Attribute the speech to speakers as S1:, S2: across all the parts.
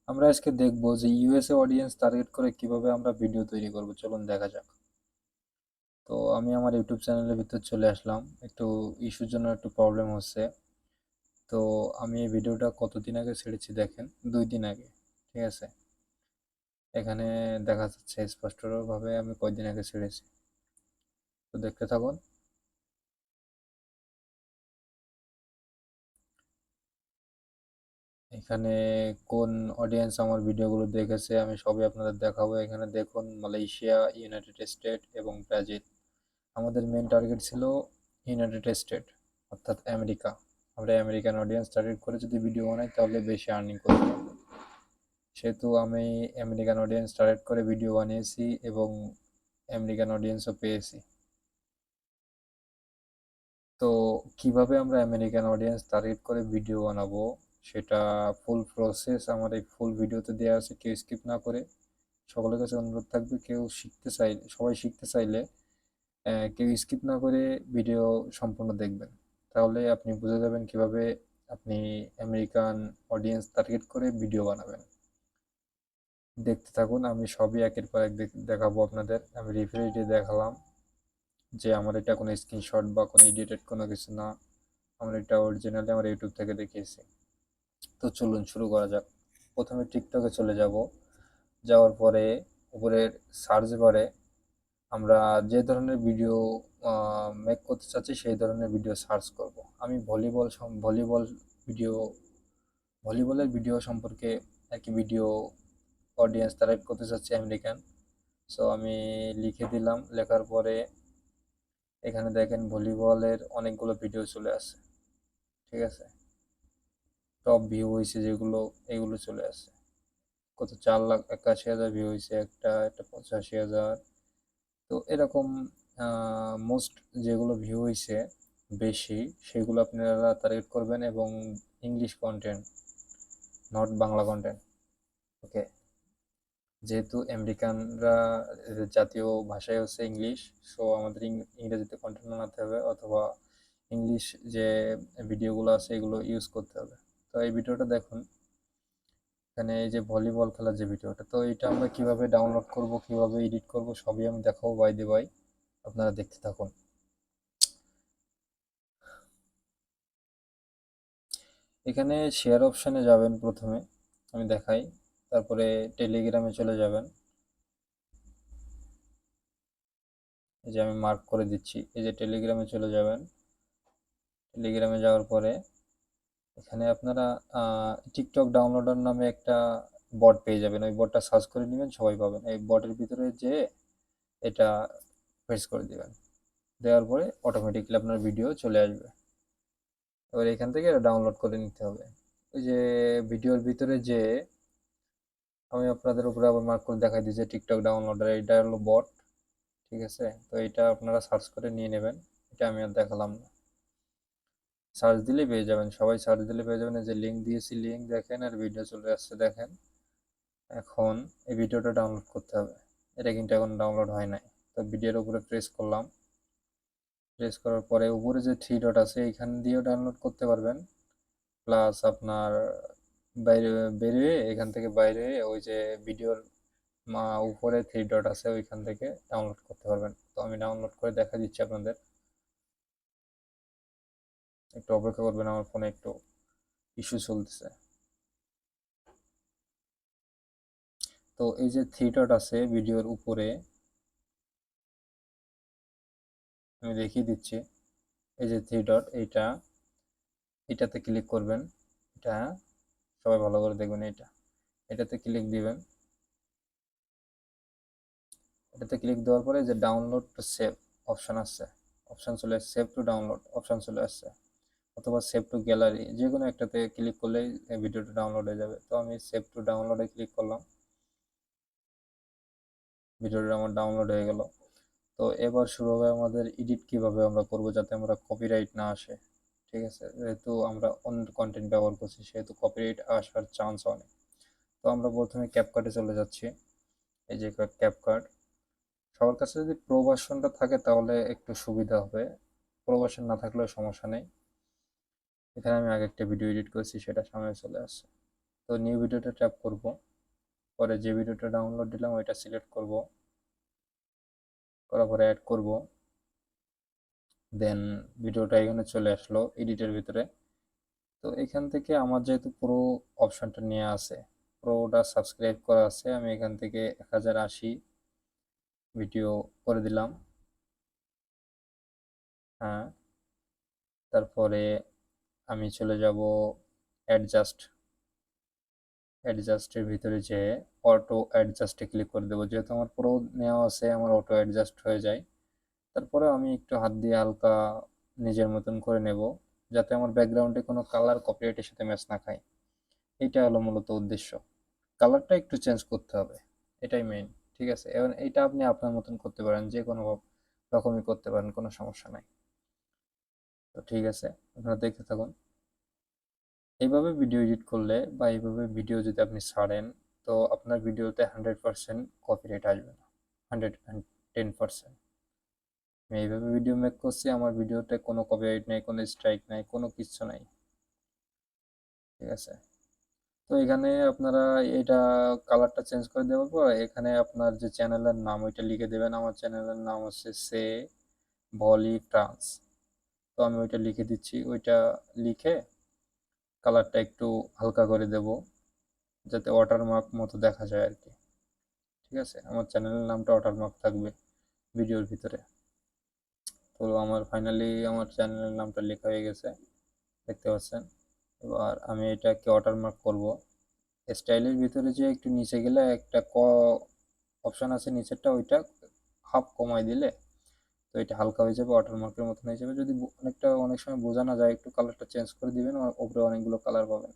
S1: আমরা আজকে দেখব যে ইউএসএ অডিয়েন্স টার্গেট করে কিভাবে আমরা ভিডিও তৈরি করব। চলুন দেখা যাক। তো আমি আমার ইউটিউব চ্যানেলের ভিতর চলে আসলাম। একটু ইস্যুর জন্য একটু প্রবলেম হচ্ছে। তো আমি এই ভিডিওটা কতদিন আগে ছেড়েছি দেখেন, 2 দিন আগে। ঠিক আছে, এখানে দেখা যাচ্ছে স্পষ্টভাবে আমি কয়দিন আগে ছেড়েছি। তো দেখতে থাকুন। এখানে কোন অডিয়েন্স আমার ভিডিওগুলো দেখেছে আমি সবই আপনাদের দেখাবো। এখানে দেখুন, মালয়েশিয়া, ইউনাইটেড স্টেট এবং ব্রাজিল। আমাদের মেন টার্গেট ছিল ইউনাইটেড স্টেট, অর্থাৎ আমেরিকা। আমরা আমেরিকান অডিয়েন্স টার্গেট করে যদি ভিডিও বানাই তাহলে বেশি আর্নিং করতে পারবো। সেহেতু আমি আমেরিকান অডিয়েন্স টার্গেট করে ভিডিও বানিয়েছি এবং আমেরিকান অডিয়েন্সও পেয়েছি। তো কিভাবে আমরা আমেরিকান অডিয়েন্স টার্গেট করে ভিডিও বানাবো সেটা ফুল প্রসেস আমার এই ফুল ভিডিওতে দেওয়া আছে। কেউ স্কিপ না করে, সকলের কাছে অনুরোধ থাকবে, কেউ শিখতে চাইলে, সবাই শিখতে চাইলে কেউ স্কিপ না করে ভিডিও সম্পূর্ণ দেখবেন। তাহলে আপনি বুঝে যাবেন কিভাবে আপনি আমেরিকান অডিয়েন্স টার্গেট করে ভিডিও বানাবেন। দেখতে থাকুন, আমি সবই একের পর এক দেখাবো আপনাদের। আমি রিফ্রেশ দিয়ে দেখালাম যে আমার এটা কোনো স্ক্রিনশট বা কোনো এডিটেড কোনো কিছু না, আমরা এটা অরিজিনালি আমার ইউটিউব থেকে দেখিয়েছি। তো চলুন শুরু করা যাক। প্রথমে টিকটকে চলে যাব। যাওয়ার পরে উপরের সার্চ বারে আমরা যে ধরনের ভিডিও মেক করতে চাচ্ছি সেই ধরনের ভিডিও সার্চ করব। আমি ভিডিও ভলিবলের ভিডিও সম্পর্কে আর কি ভিডিও অডিয়েন্স টার্গেট করতে চাচ্ছি আমেরিকান। সো আমি লিখে দিলাম, লেখার পরে এখানে দেখেন ভলিবলের অনেকগুলো ভিডিও চলে আসে। ঠিক আছে, টপ ভিউ হয়েছে যেগুলো, এগুলো চলে আসে। কত 4,81,000 ভিউ হয়েছে একটা, একটা 85,000। তো এরকম মোস্ট যেগুলো ভিউ হয়েছে বেশি, সেগুলো আপনারা টার্গেট করবেন এবং English content, not Bangla content. Okay, যেহেতু আমেরিকানরা জাতীয় ভাষাই হচ্ছে ইংলিশ, সো আমাদের ইংরেজিতে কন্টেন্ট বানাতে হবে, অথবা ইংলিশ যে ভিডিওগুলো আছে এগুলো ইউজ করতে হবে। তো এই ভিডিওটা দেখুন, এখানে এই যে ভলিবল খেলার যে ভিডিওটা, তো এটা আমরা কিভাবে ডাউনলোড করব, কিভাবে এডিট করব সবই আমি দেখাবো বাই দি বাই। আপনারা দেখতে থাকুন। এখানে শেয়ার অপশানে যাবেন প্রথমে, আমি দেখাই। তারপরে টেলিগ্রামে চলে যাবেন। এই যে আমি মার্ক করে দিচ্ছি, এই যে টেলিগ্রামে চলে যাবেন। টেলিগ্রামে যাওয়ার পরে এখানে আপনারা টিকটক ডাউনলোডার নামে একটা বট পেয়ে যাবেন। ওই বটটা সার্চ করে নেবেন, সবাই পাবেন। এই বটের ভিতরে যে এটা প্রেস করে দিবেন, দেওয়ার পরে অটোমেটিকলি আপনার ভিডিও চলে আসবে। এবার এখান থেকে এটা ডাউনলোড করে নিতে হবে। ওই যে ভিডিওর ভিতরে যে আমি আপনাদের উপরে আবার মার্ক করে দেখাই দিই যে টিকটক ডাউনলোডার, এটা হলো বট। ঠিক আছে, তো এটা আপনারা সার্চ করে নিয়ে নেবেন। এটা আমি আর দেখালাম না, সার্চ দিলেই পেয়ে যাবেন, সবাই সার্চ দিলে পেয়ে যাবেন। যে লিঙ্ক দিয়েছি, লিঙ্ক দেখেন, আর ভিডিও চলে আসছে দেখেন। এখন এই ভিডিওটা ডাউনলোড করতে হবে। এটা কিন্তু এখন ডাউনলোড হয় নাই। তো ভিডিওর উপরে প্রেস করলাম, প্রেস করার পরে উপরে যে 3 ডট আছে এখান দিয়েও ডাউনলোড করতে পারবেন। প্লাস আপনার বাইরে বেরিয়ে, এখান থেকে বাইরে ওই যে ভিডিওর উপরে 3 ডট আছে ওইখান থেকে ডাউনলোড করতে পারবেন। তো আমি ডাউনলোড করে দেখা দিচ্ছি আপনাদের, একটু অপেক্ষা করবেন, আমার ফোনে একটু ইস্যু চলতেছে। তো এই যে 3 ডট আছে ভিডিওর উপরে, আমি দেখিয়ে দিচ্ছি। এই যে 3 ডট, এটাতে ক্লিক করবেন। এটা সবাই ভালো করে দেখবেন, এটাতে ক্লিক দিবেন। এটাতে ক্লিক দেওয়ার পরে যে ডাউনলোড টু সেভ অপশান আসছে, অপশান চলে আসছে, সেভ টু ডাউনলোড অপশান চলে আসছে, অথবা সেভ টু গ্যালারি, যে কোনো একটাতে ক্লিক করলেই ভিডিওটা ডাউনলোড হয়ে যাবে। তো আমি সেভ টু ডাউনলোডে ক্লিক করলাম, ভিডিওটা আমার ডাউনলোড হয়ে গেল। তো এবার শুরু হবে আমাদের এডিট কিভাবে আমরা করব যাতে আমরা কপিরাইট না আসে। ঠিক আছে, যেহেতু আমরা অন্য কন্টেন্ট ব্যবহার করছি সেহেতু কপিরাইট আসার চান্স অনেক। তো আমরা প্রথমে ক্যাপকাটে চলে যাচ্ছি। এই যে ক্যাপকাট, সবার কাছে যদি প্রো ভার্সনটা থাকে তাহলে একটু সুবিধা হবে, প্রো ভার্সন না থাকলেও সমস্যা নেই। এখানে আমি আগে একটা ভিডিও এডিট করেছি, সেটা সামনে চলে আসছে। তো নিউ ভিডিওটা ট্যাপ করব, পরে যে ভিডিওটা ডাউনলোড দিলাম ওইটা সিলেক্ট করব, করার পরে অ্যাড করব। দেন ভিডিওটা এখানে চলে আসলো এডিটের ভিতরে। তো এখান থেকে আমার যেহেতু পুরো অপশনটা নিয়ে আছে, পুরোটা সাবস্ক্রাইব করা আছে, আমি এখান থেকে 1080 ভিডিও করে দিলাম। হ্যাঁ, তারপরে আমি চলে যাব অ্যাডজাস্টের ভিতরে যে অটো অ্যাডজাস্টে ক্লিক করে দেবো, যেহেতু আমার পুরো নেওয়া আছে আমার অটো অ্যাডজাস্ট হয়ে যায়। তারপরে আমি একটু হাত দিয়ে হালকা নিজের মতন করে নেব, যাতে আমার ব্যাকগ্রাউন্ডে কোনো কালার কপিরাইটের সাথে ম্যাচ না খায়। এইটা হলো মূলত উদ্দেশ্য, কালারটা একটু চেঞ্জ করতে হবে, এটাই মেইন। ঠিক আছে, এবং এইটা আপনি আপনার মতন করতে পারেন, যে কোনো রকমই করতে পারেন, কোনো সমস্যা নাই। তো ঠিক আছে, আপনারা দেখতে থাকুন। এইভাবে ভিডিও এডিট করলে বা এইভাবে ভিডিও যদি আপনি ছাড়েন, তো আপনার ভিডিওতে 100% কপিরাইট আসবে না, 110%। আমি এইভাবে ভিডিও মেক করছি, আমার ভিডিওতে কোনো কপিরাইট নেই, কোনো স্ট্রাইক নাই, কোনো কিচ্ছু নাই। ঠিক আছে, তো এখানে আপনারা এটা কালারটা চেঞ্জ করে দেওয়ার পর এখানে আপনার যে চ্যানেলের নাম ওইটা লিখে দেবেন। আমার চ্যানেলের নাম হচ্ছে সে ভলি ফ্রান্স, তো আমি ওইটা লিখে দিচ্ছি। ওইটা লিখে কালারটা একটু হালকা করে দেব, যাতে ওয়াটারমার্ক মতো দেখা যায় আর কি। ঠিক আছে, আমার চ্যানেলের নামটা ওয়াটারমার্ক থাকবে ভিডিওর ভিতরে। তো আমার ফাইনালি আমার চ্যানেলের নামটা লেখা হয়ে গেছে, দেখতে পাচ্ছেন। এবার আমি এটাকে ওয়াটারমার্ক করব। স্টাইলের ভিতরে যে একটু নিচে গেলে একটা অপশান আছে নিচেরটা, ওইটা হাফ কমাই দিলে তো এটা হালকা হয়ে যাবে, ওয়াটারমার্কের মতন হয়ে যাবে। যদি অনেক সময় বোঝা না যায়, একটু কালারটা চেঞ্জ করে দিবেন, উপরে অনেকগুলো কালার পাবেন।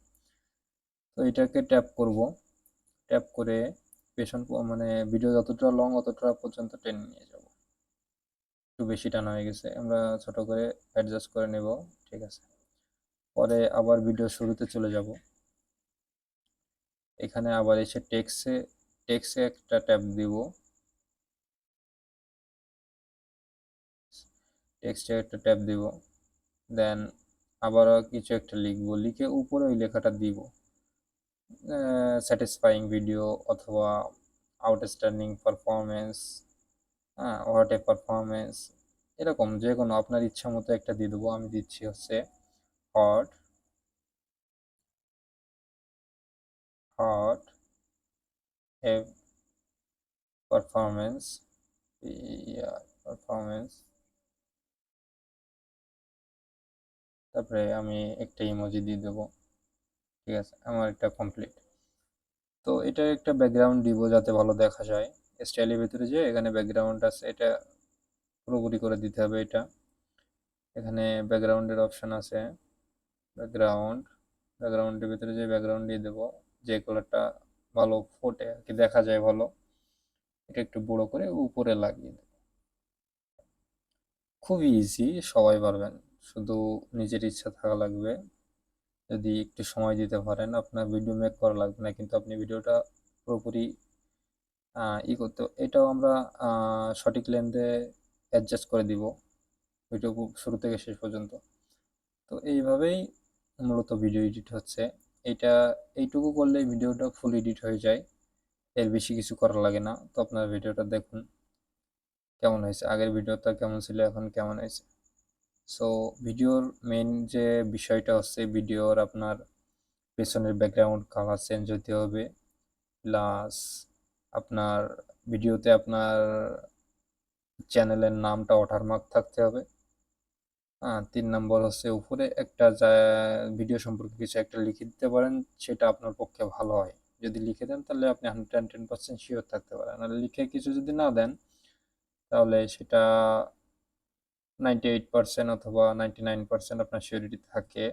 S1: তো এটাকে ট্যাপ করব, ট্যাপ করে পেছন মানে ভিডিও যতটা লং অতটা পর্যন্ত টেনে নিয়ে যাব। একটু বেশি টানা হয়ে গেছে, আমরা ছোট করে অ্যাডজাস্ট করে নেব। ঠিক আছে, পরে আবার ভিডিও শুরুতে চলে যাব। এখানে আবার এসে টেক্সে একটা ট্যাপ দিব, টেক্সটে একটা ট্যাপ দিব। দেন আবারও কিছু একটা লিখবো, লিখে উপরে ওই লেখাটা দিব, স্যাটিসফাইং ভিডিও অথবা আউটস্ট্যান্ডিং পারফরমেন্স, হ্যাঁ, হোয়াট এ পারফরমেন্স, এরকম যে কোনো আপনার ইচ্ছা মতো একটা দিয়ে দেবো। আমি দিচ্ছি হচ্ছে হট হট এ পারফরমেন্স, পারফরমেন্স। তারপরে আমি একটা ইমোজি দিয়ে দেবো। ঠিক আছে, আমার এটা কমপ্লিট। তো এটা একটা ব্যাকগ্রাউন্ড দিব যাতে ভালো দেখা যায়। স্টাইলের ভিতরে যে এখানে ব্যাকগ্রাউন্ড আছে, এটা পুরোপুরি করে দিতে হবে। এটা এখানে ব্যাকগ্রাউন্ডের অপশন আছে, ব্যাকগ্রাউন্ড, ব্যাকগ্রাউন্ডের ভিতরে যে ব্যাকগ্রাউন্ড দিয়ে দেবো, যে কালারটা ভালো ফোটে আর কি, দেখা যায় ভালো, এটা একটু বড় করে উপরে লাগিয়ে দেবো। খুবই ইজি, সবাই পারবেন, শুধু নিজের ইচ্ছা থাকা লাগবে। যদি একটু সময় দিতে পারেন, আপনার ভিডিও মেক করা লাগবে না, কিন্তু আপনি ভিডিওটা পুরোপুরি করতে। এটাও আমরা সঠিক লেন্থে অ্যাডজাস্ট করে দিব ভিডিও শুরু থেকে শেষ পর্যন্ত। তো এইভাবেই মূলত ভিডিও এডিট হচ্ছে। এটা এইটুকু করলেই ভিডিওটা ফুল এডিট হয়ে যায়, এর বেশি কিছু করা লাগে না। তো আপনার ভিডিওটা দেখুন কেমন হয়েছে, আগের ভিডিওটা কেমন ছিল, এখন কেমন হয়েছে। সো ভিডিওর মেইন যে বিষয়টা হচ্ছে, ভিডিওর আপনার পেছনের ব্যাকগ্রাউন্ড কালার চেঞ্জ হতে হবে, প্লাস আপনার ভিডিওতে আপনার চ্যানেলের নামটা ওয়াটারমার্ক থাকতে হবে। 3 নম্বর হচ্ছে উপরে একটা ভিডিও সম্পর্কে কিছু একটা লিখে দিতে পারেন, সেটা আপনার পক্ষে ভালো হয়। যদি লিখে দেন তাহলে আপনি 110% শিওর থাকতে পারেন, আর লিখে কিছু যদি না দেন তাহলে সেটা 98% অথবা 99% আপনার শিওরিটি থাকে।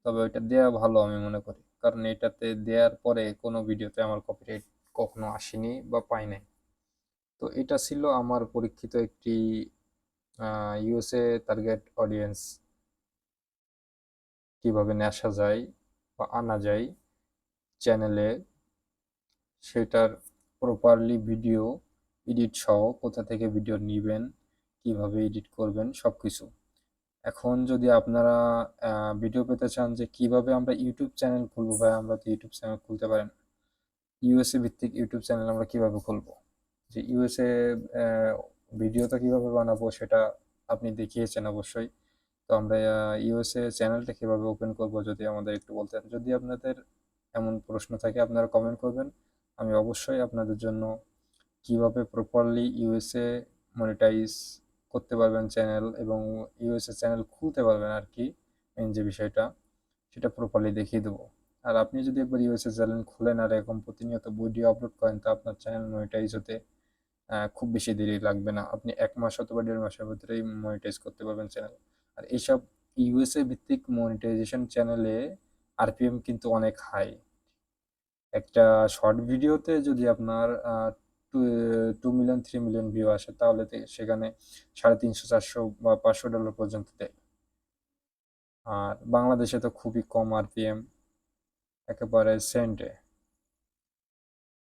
S1: তবে ওইটা দেওয়া ভালো আমি মনে করি, কারণ এটাতে দেওয়ার পরে কোনো ভিডিওতে আমার কপিরাইট কখনো আসেনি বা পাই নাই। তো এটা ছিল আমার পরীক্ষিত একটি ইউএসএ টার্গেট অডিয়েন্স কিভাবে নেশা যায় বা আনা যায় চ্যানেলে, সেটার প্রপারলি ভিডিও এডিট সহ কোথা থেকে ভিডিও নেবেন, কিভাবে এডিট করবেন, সব কিছু এখন যদি আপনারা ভিডিও পেতে চান যে কিভাবে আমরা ইউটিউব চ্যানেল খুলবো, ভাই আমরা তো ইউটিউব চ্যানেল খুলতে পারেন। ইউএসএ ভিত্তিক ইউটিউব চ্যানেল আমরা কিভাবে খুলবো, যে ইউএসএ ভিডিওটা কিভাবে বানাবো সেটা আপনি দেখিয়েছেন অবশ্যই। তো আমরা ইউএসএ চ্যানেলটা কিভাবে ওপেন করব যদি আমাদের একটু বলতেন। যদি আপনাদের এমন প্রশ্ন থাকে আপনারা কমেন্ট করবেন, আমি অবশ্যই আপনাদের জন্য কিভাবে প্রপারলি ইউএসএ মনিটাইজ করতে পারবেন চ্যানেল এবং ইউএসএ চ্যানেল খুলতে পারবেন আর কি, মেন যে বিষয়টা সেটা প্রপারলি দেখিয়ে দেবো। আর আপনি যদি একবার ইউএসএ চ্যানেল খুলেন আর এরকম প্রতিনিয়ত ভিডিও আপলোড করেন, তো আপনার চ্যানেল মনিটাইজ হতে খুব বেশি দেরি লাগবে না। আপনি 1 মাস অথবা 1.5 মাসের ভিতরেই মনিটাইজ করতে পারবেন চ্যানেল। আর এইসব ইউএসএ ভিত্তিক মনিটাইজেশন চ্যানেলে আরপিএম কিন্তু অনেক হাই। একটা শর্ট ভিডিওতে যদি আপনার 2 মিলিয়ন 3 মিলিয়ন ভিউ আসে, তাহলে সেখানে 350 400 বা $500 পর্যন্ত দেয়। আর বাংলাদেশে তো খুবই কম আরপিএম, একেবারে সেন্টে।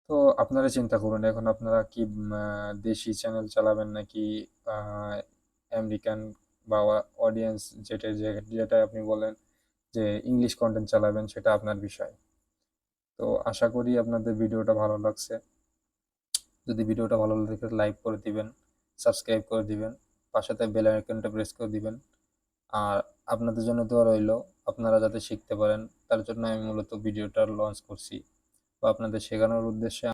S1: তো আপনারা চিন্তা করুন এখন আপনারা কি দেশি চ্যানেল চালাবেন নাকি আমেরিকান বা অডিয়েন্স যেটা আপনি বলেন যে ইংলিশ কন্টেন্ট চালাবেন, সেটা আপনার বিষয়। তো আশা করি আপনাদের ভিডিওটা ভালো লাগছে। যদি ভিডিওটা ভালো লাগে লাইক করে দিবেন, সাবস্ক্রাইব করে দিবেন, পাশে বেল আইকনটা প্রেস করে দিবেন। আর আপনাদের জন্য দোয়া রইলো, আপনারা যাতে শিখতে পারেন তার জন্য আমি মূলত ভিডিওটা লঞ্চ করছি বা আপনাদের শেখানোর উদ্দেশ্যে